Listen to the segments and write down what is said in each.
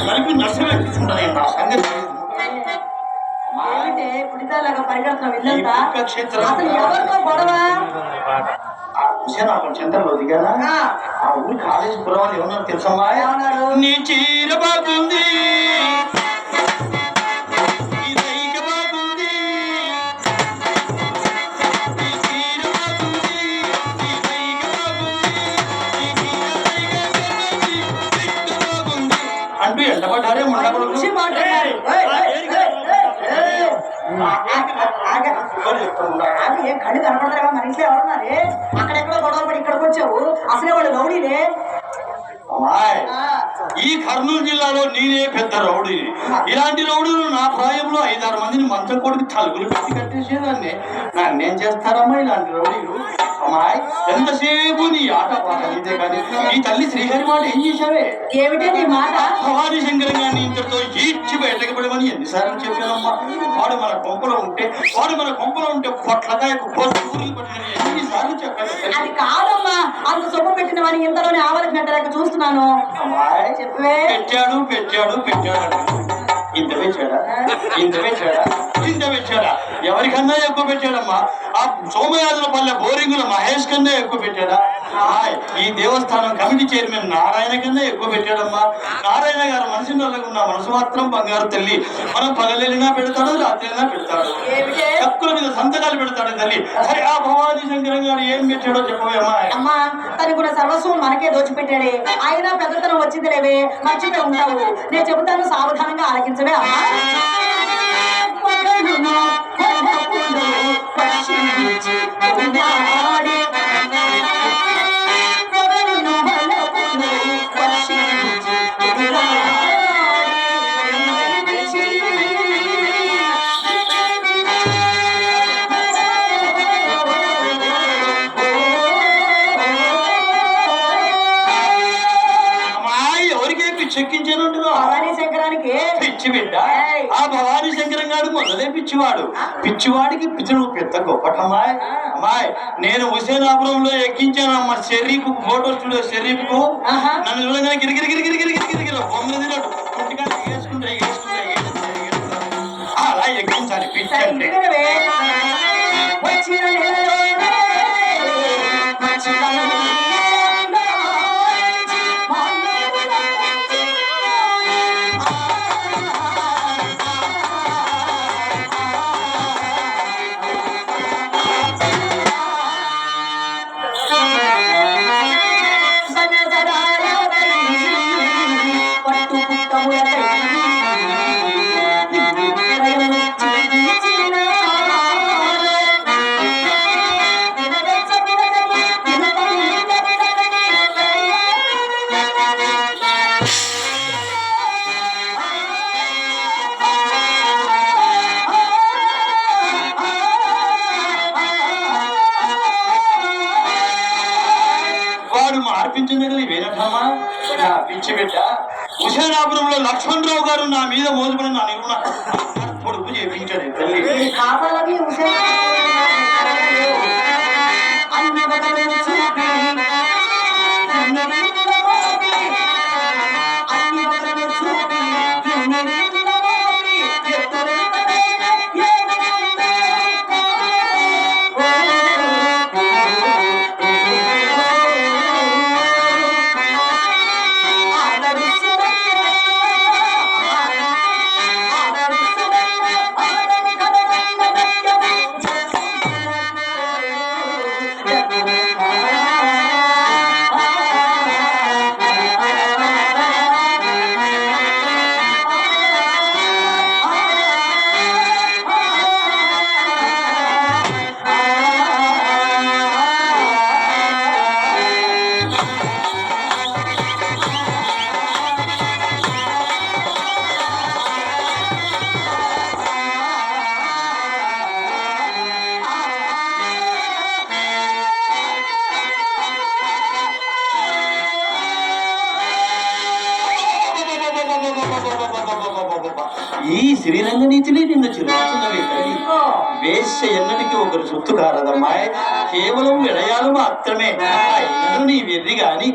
నలిపి నష్టం ఎక్కించుకుంటాను నా సంగతి. పుడితాలాగా పరిగెడుతున్నావు అసలు ఎవరితో గొడవ? చింతలో దిగానా ఆ ఊరి కాలేజీ పురవాళ్ళు ఏమన్నారు తెలుసమ్మా? నీ చీర బాగుంది, అంటూ ఎండబడ్డారే కళ్ళు కనపడతారా? మన ఇంట్లో ఎవరున్నారే? అక్కడెక్కడో గొడవ పడి ఇక్కడికి వచ్చావు. అసలే వాళ్ళు రౌడీలే. ఈ కర్నూలు జిల్లాలో నేనే పెద్ద రౌడీ. ఇలాంటి రౌడీలు నా ప్రాయంలో 5-6 మందిని మంచం కొడుకు తలుపులు పెట్టి కట్టేసేదాన్ని. నన్నేం చేస్తారమ్మా ఇలాంటి రౌడీలు? అమ్మాయి ఎంతసేపు నీ ఆట పాట నీదే కానీ నీ తల్లి శ్రీహరి మాట ఏం చేశావే? ఏమిటే నీ మాట? భవానీ శంకరం గారిని ఇంతటితో ఈడ్చి బయటకు పడమని ఎన్నిసార్లు చెప్పానమ్మా. వాడు మన కొంపలో ఉంటే పొట్లకాయకు ఎన్నిసార్లు చెప్పాను. అది కాదమ్మా, అంత సొమ్ము పెట్టిన వాడిని ఇంతలోనే ఆవలిసినట్టు చూస్తున్నాను. చెప్పే పెట్టాడు ఇంత పెట్టాడా? ఎవరికన్నా ఎక్కువ పెట్టాడమ్మా. ఆ సోమయాజుల పల్లె బోరింగుల మహేష్ కన్నా ఎక్కువ పెట్టాడా? ఈ దేవస్థానం కమిటీ చైర్మన్ నారాయణ కన్నా ఎక్కువ పెట్టాడమ్మా. నారాయణ గారు మనిషి ఉన్న మనసు మాత్రం బంగారు తల్లి. మనం పగలెళ్ళినా పెడతాడు, రాత్రినా పెడతాడు, హక్కుల మీద సంతకాలు పెడతాడు తల్లి. సరే ఆ భవానీ శంకరం గారు ఏం పెట్టాడో చెప్పవే అమ్మా. తనకున్న సర్వస్వం మనకే దోచిపెట్టాడే. అయినా పెద్దతనం వచ్చింది లేవే, మర్చిపోయి ఉంటావు. నేను చెబుతాను, సావధానంగా ఆలకించవే అమ్మా. భవానీ శంకరానికి పిచ్చి బిడ్డ. ఆ భవానీ శంకరం గారు మొదలే పిచ్చివాడికి పిచ్చుడు పెద్ద గొప్పటమ్మాయి. అమ్మాయి నేను హుసేనాపురంలో ఎక్కించానమ్మా షరీఫ్ ఫోటో స్టూడియో షరీఫ్ కు. నన్ను చూడగానే గిరిగిరి పొందినట్టు వేసుకుంటా అలా ఎక్కించాలి పిచ్చి అంటే. పిచ్చి బిడ్డ. హుసేనాపురంలో లక్ష్మణరావు గారు నా మీద మోసుకుని నా నిన్న పొడుపు చేయించాడు తల్లి. ఈ శ్రీరంగ నీతిని నిన్ను చిరుచున్నవే తల్లి. వేశ్య ఎన్నటికి ఒకరు సొత్తు కారదమ్మాయి, కేవలం విడయాలు మాత్రమే. అయినను నీ వెర్రి గాని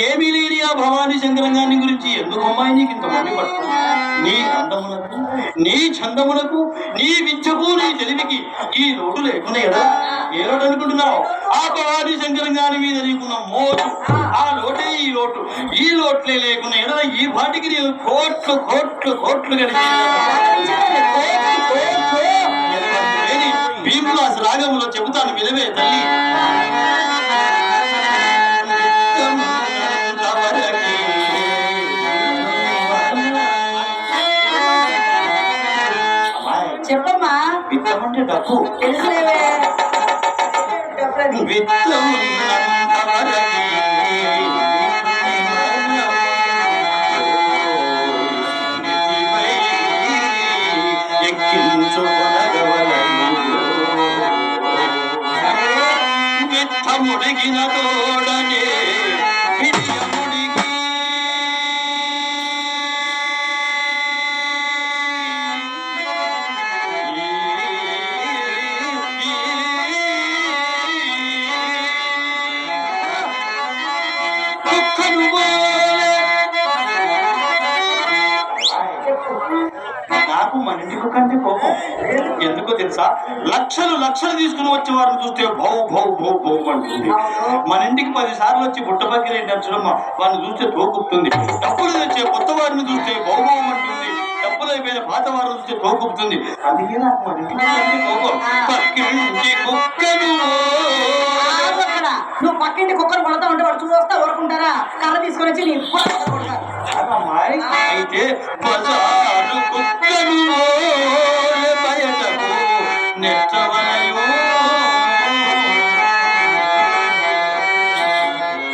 ఏమీ లేని ఆ భవానీ శంకరంగాన్ని గురించి ఎందుకు అమ్మాయి నీకు ఇంత మంది పట్టు? నీ అందమునకు, నీ చందమునకు, నీ విద్యకు, నీ తెలివికి ఈ లోటు లేకుండా ఎడా ఏ లోటు అనుకుంటున్నావు? ఆ భవానీ శంకరంగాని మీద నీకున్న మోటు, ఆ లోటే ఈ లోటు. ఈ లోట్లే లేకుండా ఎడల ఈ వాటికి నేను కోట్లు కోట్లు కోట్లు భీములాస్ రాగములో చెబుతాను వినవే తల్లి. చెప్పమ్మా. విత్తం అంటే డబ్బు. తెలుసులేవే విత్తం ముడిగిన తోడనే ముడిగి నాకు మన ఇంటికి కంటే కోపం ఎందుకో తెలుసా? లక్షలు లక్షలు తీసుకుని వచ్చే వారిని చూస్తే భౌ భౌ భౌ భౌ అంటుంది. మన ఇంటికి 10 సార్లు వచ్చి బుట్టబక్కి నచ్చడం వారిని చూస్తే తోకుతుంది. డబ్బులు తెచ్చే కొత్త వారిని చూస్తే భౌ భౌ అంటుంది. డబ్బులు అయిపోయిన పాత వారిని చూస్తే తోకుతుంది. అందుకే నాకు మన ఇంటికి కంటే కోపం. పక్కింటి కుక్కను నువ్వు పక్కింటి కుక్కను కొడతా ఉంటే వాడు చూస్తా ఊరుకుంటారా? కర్ర తీసుకొని వచ్చి నీ అమ్మాయి అయితే బజారు కుక్కను బయటకు నెట్టవలయో.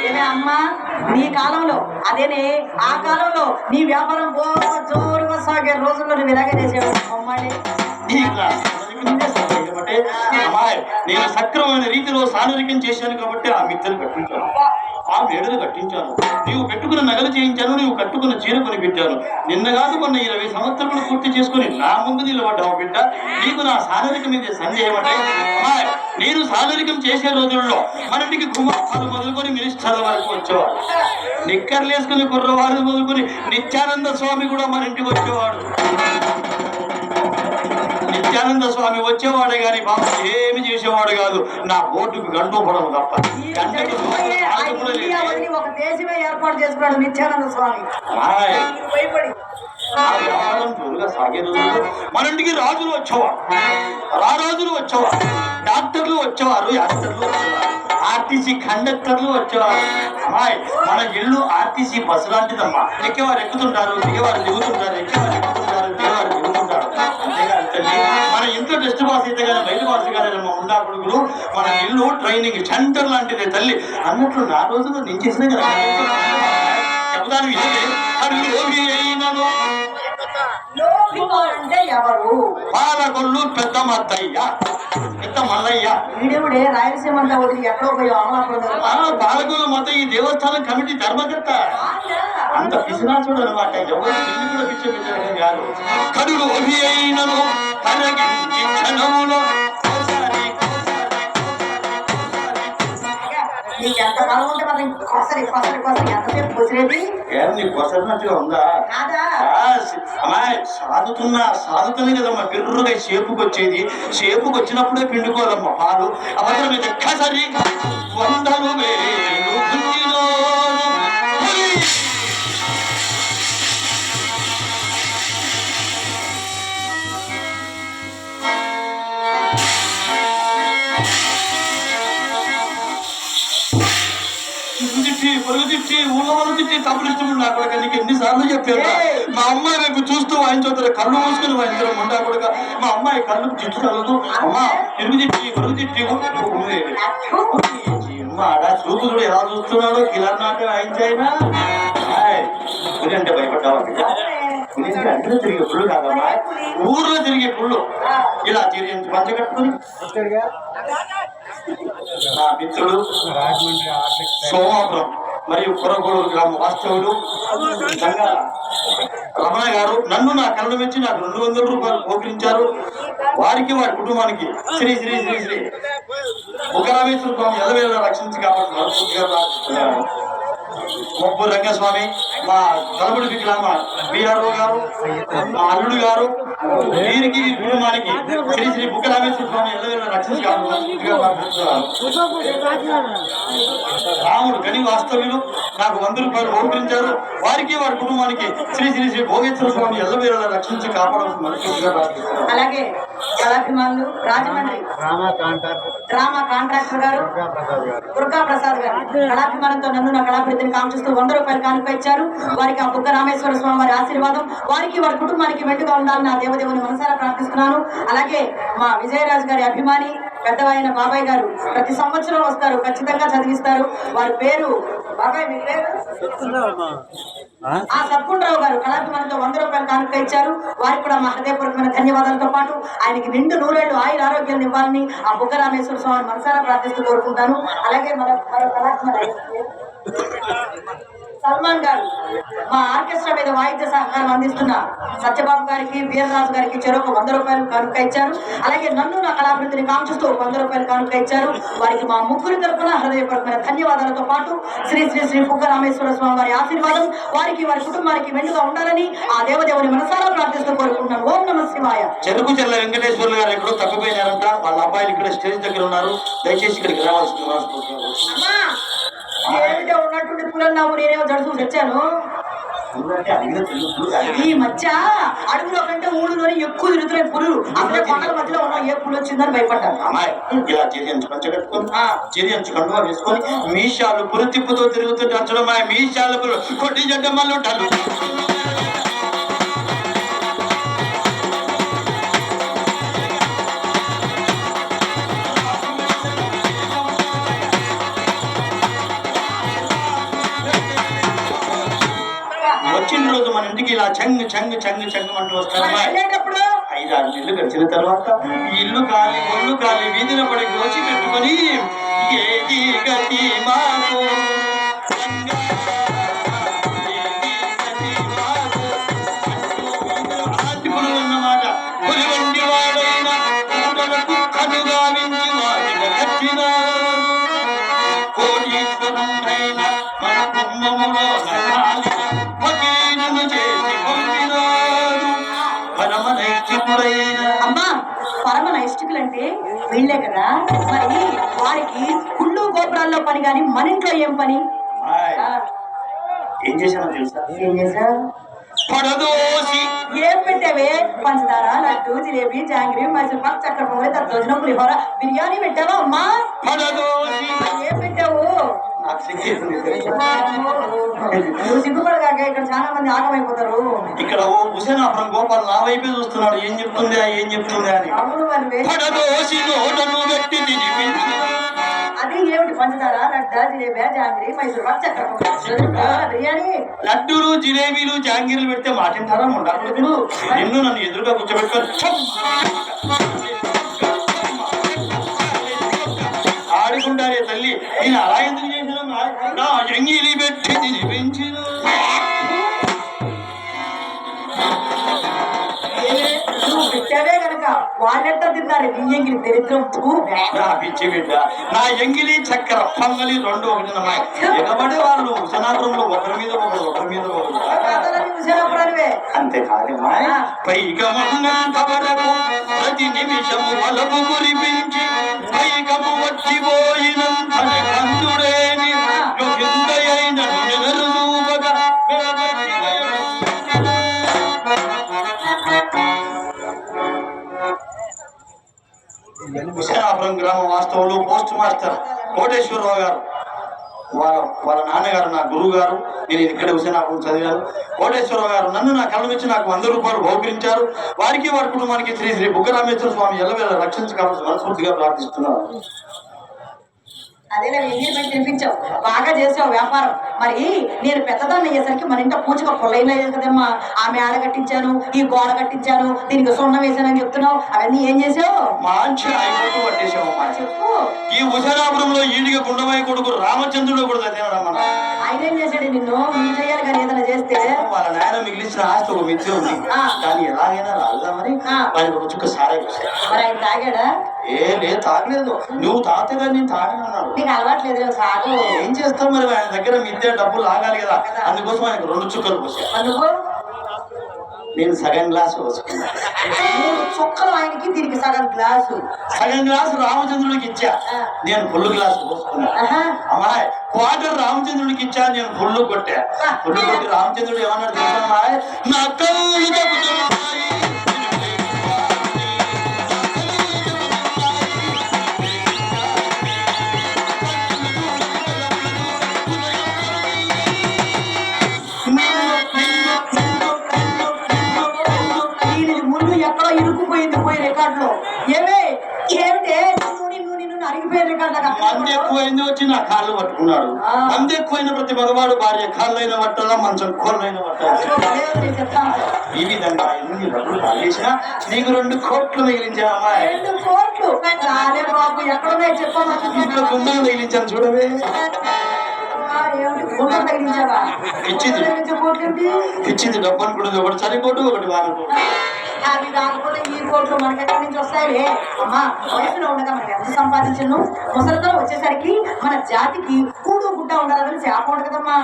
ఏమే అమ్మా, నీ కాలంలో అదేనే ఆ కాలంలో నీ వ్యాపారం జోరుగా సాగే రోజుల్లో నువ్వు ఇలాగే చేసేవాడు అమ్మాయి. అమ్మాయి నేను సక్రమైన రీతిలో సానరికం చేశాను కాబట్టి ఆ మిద్దెలు కట్టించాను, ఆ మేడలు కట్టించాను, నీవు పెట్టుకున్న నగలు చేయించాను, నీవు కట్టుకున్న చీర కొని పెట్టాను. నిన్న కాదు మొన్న 20 సంవత్సరాలు పూర్తి చేసుకుని నా ముందు నిలబడ్డావు బిడ్డ. నీకు నా సానరికం మీద సందేహం అంటే? అమ్మాయి నేను సానరికం చేసే రోజుల్లో మనటికి కుమార్తెలు మొదలుకొని మినిస్టర్ల వరకు వచ్చేవాడు. నిక్కర్లేసుకుని కుర్రవాళ్ళు మొదలుకొని నిత్యానంద స్వామి కూడా మన ఇంటికి వచ్చేవాడు. నిత్యానంద స్వామి వచ్చేవాడే గాని బాబు ఏమి చేసేవాడు కాదు. నా బోర్డుకు గంటు పడము తప్ప ఒక దేశమే ఏర్పాటు చేసుకున్నాడు నిత్యానంద స్వామి. జోరుగా సాగే రోజులు మన ఇంటికి రాజులు వచ్చేవారు, రాజులు వచ్చేవారు, డాక్టర్లు వచ్చేవారు, యాక్టర్లు వచ్చేవారు, ఆర్టీసీ కండక్టర్లు వచ్చేవారు. అమ్మాయి మన ఇల్లు ఆర్టీసీ బస్సు లాంటిదమ్మా. ఎక్కేవారు ఎక్కుతుంటారు, దిగేవారు దిగుతుంటారు, ఎక్కేవారు ఎక్కుతుంటారు, దిగేవారు దిగుతుంటారు. మన ఇంట్లో టెస్ట్ పాస్ అయితే కానీ బయట పాస్ కానీ ఉండా కొడుకులు మన ఇల్లు ట్రైనింగ్ సెంటర్ లాంటిదే తల్లి అన్నట్లు నా రోజులు నేను చేసిన కదా చెప్తాను. అంటే ఎవరు? పాలకొల్లు పెద్ద మత్తయ్య, పెద్ద మల్లయ్య. వీడేవుడే రాయలసీమ అంతా వదిలి ఎక్కడో పోయి అమలాపురం. పాలకొల్లు మొత్తం ఈ దేవస్థానం కమిటీ ధర్మకర్త. అంత పిసినాచుడు అనమాట. ఎవరు పిల్లి కూడా పిచ్చే కాదు. కడులు అభి అయినను కరగించి క్షణములో నీకు ఎంత బలం ఉంటే మనం కొసరి కొసరి కొసరి ఎంతసేపు కొసిరేది? నీ కొసరినట్టుగా ఉందా? అమ్మాయి సాదుతుంది కదమ్మా. బిర్రుగా షేపుకి వచ్చేది. షేపుకి వచ్చినప్పుడే పిండుకోదమ్మా పాలు. అవసరం మీద కసరి 100 వేలు పొరుగు తిట్టి ఊళ్ళో వాళ్ళు తిట్టి తప్పులు ఇష్టం నా కొడుక. నీకు ఎన్నిసార్లు చెప్పాను? మా అమ్మాయి రేపు చూస్తూ వాయించవుతారు, కళ్ళు మూసుకొని వాయించరు ముండా కొడుక. మా అమ్మాయి కళ్ళు తిట్టు చదవదు. అమ్మా ఎరుగు తిట్టి పొరుగు తిట్టి ఆడా చూపు కూడా ఎలా చూస్తున్నాడో కిలర్ నాటే వాయించాయినా అంటే భయపడ్డావా? అందరూ తిరిగే పుళ్ళు కాదమ్మా, ఊర్లో తిరిగే పుళ్ళు. ఇలా తిరిగి పంచ కట్టుకుని నా మిత్రుడు సోమాపురం మరియు కొరగూడూరు గ్రామ వాస్తవులు సంఘ రమణ గారు నన్ను నా కళ్ళ మెచ్చి నాకు 200 రూపాయలు పోకరించారు. వారికి వారి కుటుంబానికి శ్రీ శ్రీ శ్రీ శ్రీ ముఖరామేశ్వర స్వామి ఎల్లవేళ రక్షించి కాబట్టి మనస్ఫూర్తిగా ప్రార్థిస్తున్నాను. మొప్పు రంగస్వామి, మా తలబడి విగ్రామ బిఆర్ఓ గారు, మా అల్లుడు గారు, వీరికి కుటుంబానికి శ్రీ శ్రీ ముఖరామేశ్వర స్వామి ఎల్లవేళ రక్షించి కాబట్టి మనస్ఫూర్తిగా ప్రార్థిస్తున్నాను. రాముడు గని వాస్తవ్యులు నాకు 100 రూపాయలు పోకరించారు. వారికి వారి కుటుంబానికి శ్రీ శ్రీ శ్రీ భోగేశ్వర స్వామి ఎల్లవేళ రక్షించి కాపాడాల్సిన మనస్ఫూర్తిగా ప్రార్థిస్తున్నాను. అలాగే కళాభిమానులు రాజమండ్రి డ్రామా కాంట్రాక్టర్ గారు దుర్గా ప్రసాద్ గారు కళాభిమానంతో నన్ను నా కళాభివృద్ధిని కాంక్షిస్తూ 100 రూపాయలు కానుక ఇచ్చారు. వారికి ఆ బుగ్గ రామేశ్వర స్వామి వారి ఆశీర్వాదం, వారికి వారి కుటుంబానికి మెండుగా ఉండాలని నా దేవదేవుని మనసారా ప్రార్థిస్తున్నాను. అలాగే మా విజయరాజు గారి అభిమాని పెద్దవైన బాబాయ్ గారు ప్రతి సంవత్సరం వస్తారు, ఖచ్చితంగా చదివిస్తారు. వారి పేరు బాబాయ్, మీ పేరు ఆ సత్కుండరావు గారు కళాభిమానంతో 100 రూపాయలు కానుక ఇచ్చారు. వారికి కూడా మా హృదయపూర్వకమైన ధన్యవాదాలతో పాటు ఆయనకి నిండు 100 ఆయుర ఆరోగ్యాలు ఇవ్వాలని ఆ బుగ్గ రామేశ్వర స్వామిని మనసారా ప్రార్థిస్తూ కోరుకుంటాను. అలాగే మన కళాభిమాని సల్మాన్ గారు మా ఆర్కెస్ట్రా మీద వాయిద్య సహకారం అందిస్తున్న సత్యబాబు గారికి వీరరాజు గారికి చెరొక 100 రూపాయలు కానుక ఇచ్చారు. అలాగే నన్ను నా కళాభివృద్ధిని కాంక్షిస్తూ 100 రూపాయలు కానుక ఇచ్చారు. వారికి మా ముగ్గురి తరపున హృదయపూర్వకమైన ధన్యవాదాలతో పాటు శ్రీ శ్రీ శ్రీ బుగ్గ రామేశ్వర స్వామి వారి ఆశీర్వాదం వారికి వారి కుటుంబానికి మెండుగా ఉండాలని ఆ దేవదేవుని మనసారా ప్రార్థిస్తూ కోరుకుంటున్నాను. ఓం నమః శివాయ. చెరుకు చెల్ల వెంకటేశ్వర్లు గారు ఎక్కడో తప్పిపోయినారంట. వాళ్ళ అబ్బాయిలు ఇక్కడ స్టేజ్ దగ్గర ఉన్నారు. దయచేసి ఇక్కడికి రావాల్సింది. ఏమిటో ఉన్నటువంటి పూలన్నావు, నేనేమో జడుసు తెచ్చాను. ఈ మధ్య అడుగులో కంటే ఊళ్ళోనే ఎక్కువ తిరుగుతున్నాయి పులులు. అసలే కొండల మధ్యలో ఉన్న ఏ పులు వచ్చిందని భయపడ్డాను. అమ్మాయి ఇలా కండువా వేసుకొని మీషాలు పురు తిప్పుతో తిరుగుతుంటే అంచడం మీషాలు కొట్టి జడ్డమ్మలు ఉంటారు. వచ్చిన రోజు మన ఇంటికి ఇలా చెంగ్ చెంగ్ చెంగ్ చెంగ్ అంటూ వస్తారు. 5-6 నెలలు గడిచిన తర్వాత ఇల్లు కాలి ఒళ్ళు కాలి వీధిన పడి గోచి పెట్టుకొని ఏది గతి మాకు అన్నమాట. పులి వంటి వాడైన కూడలకు కనుగావించి వాటిన కట్టిన కోటీశ్వరుడైన మన కుటుంబములో అమ్మా, పరమ నైష్టికులంటే వీళ్ళే కదా. మరి వారికి కుళ్ళు గోపురాల్లో పని కానీ మన ఇంట్లో ఏం పని? ఏం చేశానో తెలుసా? ఏం చేసా? పడదోసి ఏం పెట్టావే? పంచదార, లడ్డు, జిలేబీ, జాంగ్రీ, మైసూర్ పాక్, చక్కెర పొంగలి, దద్దోజనం, పులిహోర, బిర్యానీ పెట్టావా అమ్మా? పడదోసి ఏం పెట్టావు? నువ్వు సిగ్గుపడగాక, ఇక్కడ చాలా మంది ఆగమైపోతారు. ఇక్కడ ఓ హుసేనాపురం గోపాల్ నా వైపే చూస్తున్నాడు. ఏం చెప్తుంది అని. అవును మరి. అది ఏమిటి? పంచదార, లడ్డా, జిలేబీ, జాంగ్రీ, మైసూర్ పాక్, చక్కెర పొంగలి, బిర్యానీ. లడ్డూలు, జిలేబీలు, జాంగీర్లు పెడితే మాటింటారా? ఉండాలి. నిన్ను నన్ను ఎదురుగా కూర్చోబెట్టుకొని ఆడుకుంటారే తల్లి. నేను అలా ఎందుకు చేసిన? నా ఎంగిలి పెట్టి తినిపించిన పెట్టావే కనుక వాళ్ళెంతా తిన్నారు. నీ ఎంగిలి దరిద్రం. నా పిచ్చి బిడ్డ, నా ఎంగిలి చక్కెర పొంగలి 2 ఒకటినమ్మా. ఎగబడే వాళ్ళు హుసేనాపురంలో ఒకరి మీద ఒకరు అంతేకాదమ్మా. పైగా ప్రతి నిమిషము వలపు కురిపించి పైకము వచ్చిపోయినంత కందుడేని అయిన హుసేనాపురం గ్రామ వాస్తవులు పోస్ట్ మాస్టర్ కోటేశ్వరరావు గారు, వాళ్ళ నాన్నగారు నా గురువు గారు. నేను ఇక్కడే హుసేనాపురం చదివాను. కోటేశ్వరరావు గారు నన్ను నా కళ్ళ నుంచి నాకు 100 రూపాయలు బహుకరించారు. వారికి వారి కుటుంబానికి శ్రీ శ్రీ బుగ్గ రామేశ్వర స్వామి ఎల్లవేళ రక్షించకావాల్సి మనస్ఫూర్తిగా ప్రార్థిస్తున్నాను. అదే ఎంగిలి పెట్టి తినిపించావు, బాగా చేసావు వ్యాపారం. మరి నేను పెద్దదాన్ని అయ్యేసరికి మన ఇంట్లో పూజగా పొల్లైనా కదమ్మా. ఆమె ఆడ కట్టించాను, ఈ గోడ కట్టించాను, దీనికి సున్నం వేసానని చెప్తున్నావు. అవన్నీ ఏం చేసావు? మంచి అయిపోతూ పట్టేసావు. చెప్పు. ఈ హుసేనాపురంలో ఈడిగా గుండమయ్య కొడుకు రామచంద్రుడు కూడా చదివాడమ్మా. ఆయన నిన్ను నీ చేయాలి కానీ ఏదైనా చేస్తే వాళ్ళ నాయన మిగిలించిన ఆస్తి ఒక మిత్తి ఉంది ఆ. కానీ ఎలాగైనా రాదామని ఆ. వాడికి ఒక చుక్క సారా మరి ఆయన తాగాడా లేదు తాగలేదు నువ్వు తాతగా నేను తాగనన్నాడు నీకు అలవాట్లేదు సాగు ఏం చేస్తావు మరి ఆయన దగ్గర మిద్దే డబ్బులు ఆగాలి కదా అందుకోసం ఆయనకు 2 చుక్కలు పోసా నువ్వు నేను సగం గ్లాసు పోసుకున్నా 3 చుక్కలు ఆయనకి దీనికి సగం గ్లాసు సగం గ్లాసు రామచంద్రుడికి ఇచ్చా నేను ఫుల్ గ్లాసు పోసుకున్నా ఆహా. అమ్మాయి క్వార్టర్ రామచంద్రుడికి ఇచ్చా నేను ఫుల్ కొట్టా ఫుల్ కొట్టి రామచంద్రుడు ఏమన్నాడు తెలుసా అమ్మాయి నా కళ్ళు చెబుతున్నాయి. దీని ముందు ఎక్కడో ఇరుక్కుపోయింది పోయి రికార్డులో ఏమిటే నిన్ను అరిగిపోయిన మంది ఎక్కువైంది వచ్చి నా కాళ్ళు పట్టుకున్నాడు మంది ఎక్కువైన ప్రతి మగవాడు భార్య కాళ్ళైన పట్టాలా మంచం కోళ్ళైన పట్టాలి ఈ విధంగా ఎన్ని డబ్బులు కాలేసినా నీకు 2 కోట్లు మిగిలించా అమ్మాయి 2 కోట్లు చాలే బాబు ఎక్కడనే చెప్పమని ఇంట్లో గుండెలు మిగిలించాను చూడవే ఏమిటి గుండెలు తగిలించావా ఇచ్చింది కోట్లేంటి ఇచ్చింది డబ్బు అనుకున్నది ఒకటి చనిపోటు ఒకటి వారను అవి కాకపోతే ఈ కోట్లు మనకి ఎక్కడి నుంచి వస్తాయి అమ్మా వయసులో ఉండగా మనకి ఎంత సంపాదించను ముసలితో వచ్చేసరికి మన జాతికి కూడు గుడ్డ ఉండాలని శాపం ఉండదు కదమ్మా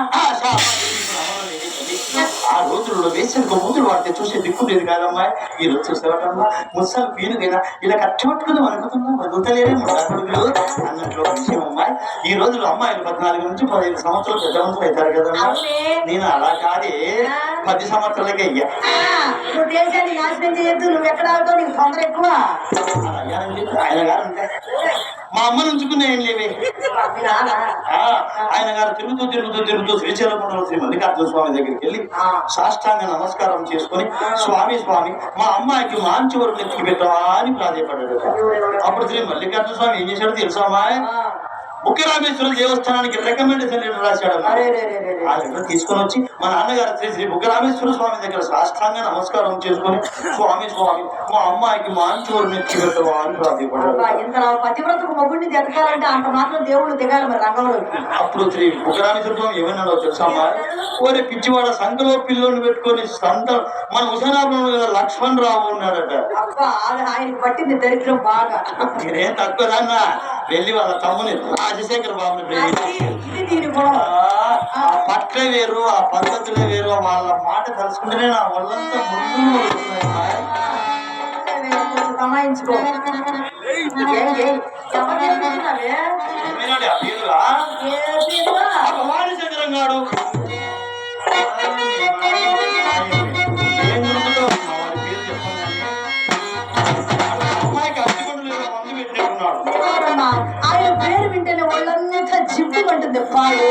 ఆ రోజుల్లో వేసిన మూతులు వాడితే చూసే దిక్కు లేదు కాదమ్మా ఈ రోజు చూసేవాటమ్మా ముసలు పీనుగైనా ఇలా కట్టబట్టుకుని అనుకుతున్నా వదులుతలేరే ముసలు అన్నట్లు ఒక విషయం అమ్మాయి ఈ రోజుల్లో అమ్మాయిలు 14 నుంచి 15 సంవత్సరాలు పెద్దవంతులు అవుతారు కదమ్మా నేను అలా కాదే 10 సంవత్సరాలకే అయ్యా నువ్వు దేశాన్ని నాశనం చేయొద్దు నువ్వు ఎక్కడ ఆగుతావు నీకు తొందర ఎక్కువ ఆయన గారు అంటే మా అమ్మ నుంచుకునే ఏం లేవే ఆయన గారు తిరుగుతూ శ్రీశైలపురంలో శ్రీ మల్లికార్జున స్వామి దగ్గరికి వెళ్ళి సాష్టాంగ నమస్కారం చేసుకుని స్వామి మా అమ్మాయికి మంచి వరకు ఎత్తికి పెట్టవా అని ప్రాధాయపడ్డాడు అప్పుడు శ్రీ మల్లికార్జున స్వామి ఏం చేశాడో తెలుసా అమ్మాయి బుగ్గరామేశ్వర దేవస్థానానికి రికమెండేషన్ లెటర్ రాశాడు ఆ లెటర్ తీసుకొని వచ్చి మా నాన్నగారు శ్రీ బుగ్గరామేశ్వర స్వామి దగ్గర సాష్టాంగ నమస్కారం చేసుకుని స్వామి మా అమ్మాయికి మంచి వరకు ఎత్తికి పెట్టవా అని ప్రాధాయపడ్డాడు ఇంత పతివ్రతకు మొగుడిని ఎదగాలంటే అంత మాత్రం దేవుళ్ళు దిగాలి మరి రంగంలో అప్పుడు శ్రీ బుగ్గరామేశ్వర స్వామి ఏమన్నాడో తెలుసా అమ్మాయి ఓరే పిచ్చివాడ సంఖలో పిల్లోని పెట్టుకొని మన హుసేనాపురంలో కదా లక్ష్మణ్ రావు ఉన్నాడట ఆయనకి పట్టింది దరిద్రం బాగా నేనేం తక్కువదన్నా వెళ్ళి వాళ్ళ తమ్ముని రాజశేఖర్ బాబుని ఆ పట్లే వేరు ఆ పద్ధతులే వేరు వాళ్ళ మాట తలుసుకుంటేనే నా ఒళ్ళంతా ముందు సమాయించుకో శంకరం గాడు అమ్మాయికి అచ్చిపండులు మందు పెట్టినట్టున్నాడు ఆయన పేరు వింటేనే వాళ్ళంతా జిప్పు అంటుంది పాడు